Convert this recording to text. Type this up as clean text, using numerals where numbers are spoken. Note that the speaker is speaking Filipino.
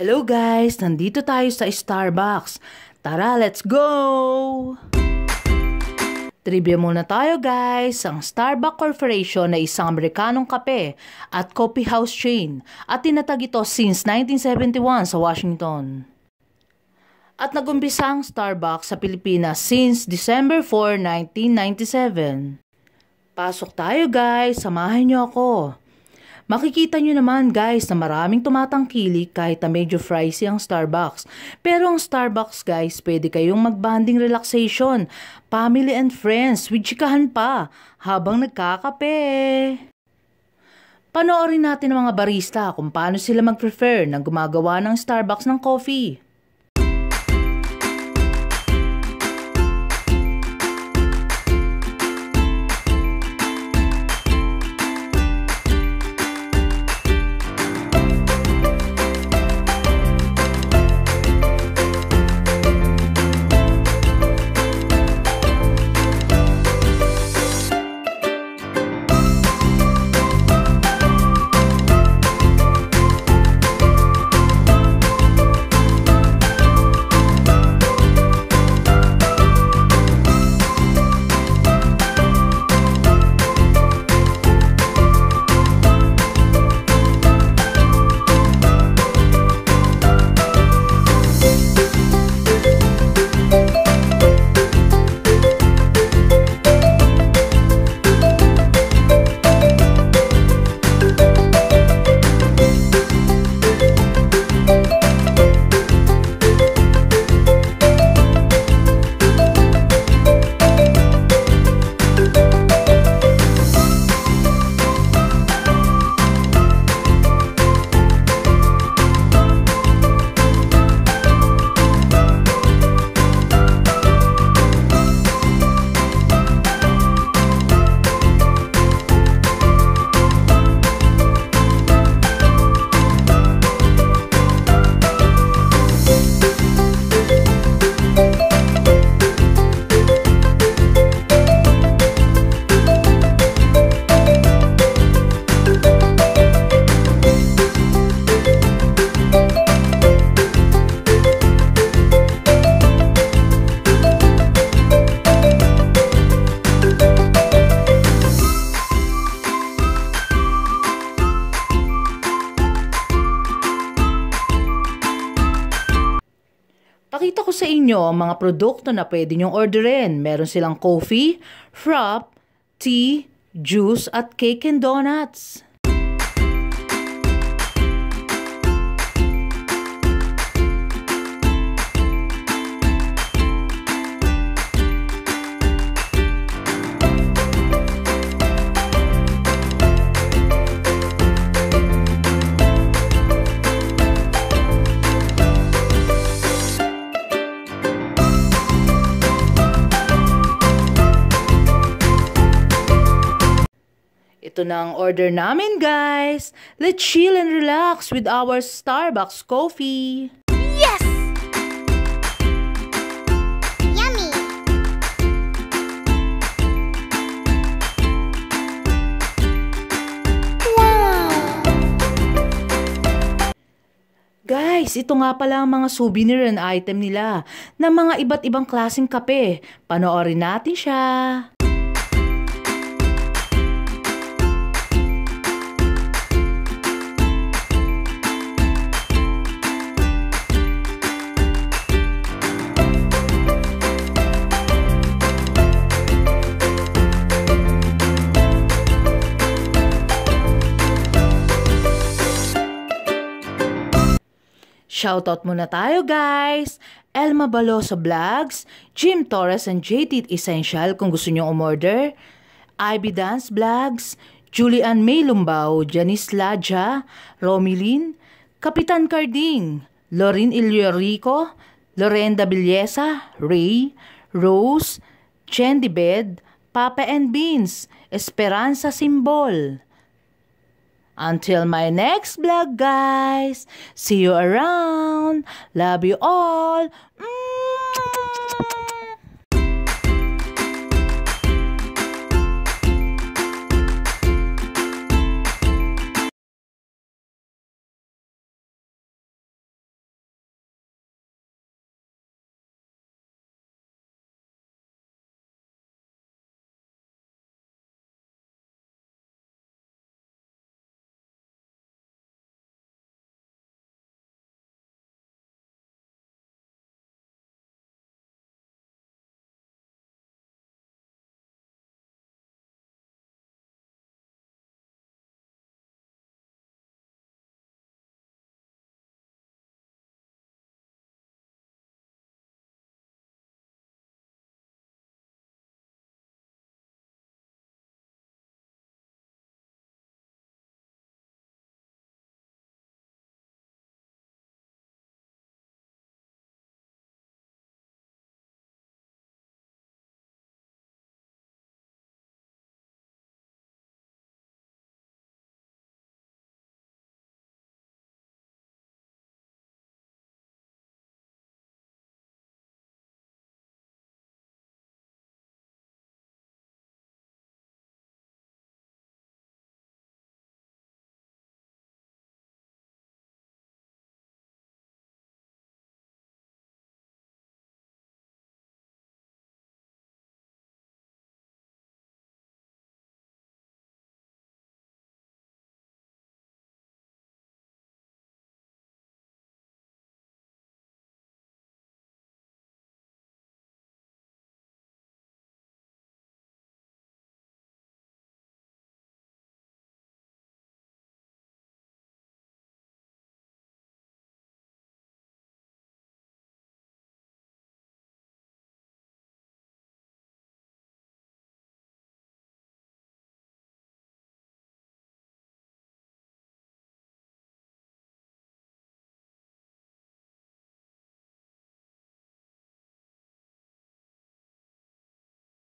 Hello guys! Nandito tayo sa Starbucks. Tara, let's go! Trivia muna tayo guys. Ang Starbucks Corporation ay isang Amerikanong kape at coffee house chain at tinatag ito since 1971 sa Washington. At nagumpisa ang Starbucks sa Pilipinas since December 4, 1997. Pasok tayo guys, samahan niyo ako. Makikita nyo naman guys na maraming tumatangkilik kahit na medyo pricey ang Starbucks. Pero ang Starbucks guys, pwede kayong mag-bonding relaxation, family and friends with chikahan pa habang nagkakape. Panoorin natin ang mga barista kung paano sila mag-prefer ng gumagawa ng Starbucks ng coffee. Pakita ko sa inyo ang mga produkto na pwede nyong orderin. Meron silang coffee, frappe, tea, juice at cake and donuts. Ito na ang order namin guys. Let's chill and relax with our Starbucks coffee. Yes! Yummy! Wow! Guys, ito nga pala ang mga souvenir and item nila ng mga iba't ibang klaseng kape. Panoorin natin siya. Shoutout muna tayo guys! Elma Baloso Vlogs, Jim Torres and JT Essential kung gusto nyong umorder, Ivy Dance Vlogs, Julian May Lumbao, Janice Ladja, Romilin, Kapitan Carding, Lorin Iliorico, Lorenda Villesa, Ray, Rose, Chendi Bed, Papa and Beans, Esperanza Simbol. Until my next vlog guys, see you around, love you all.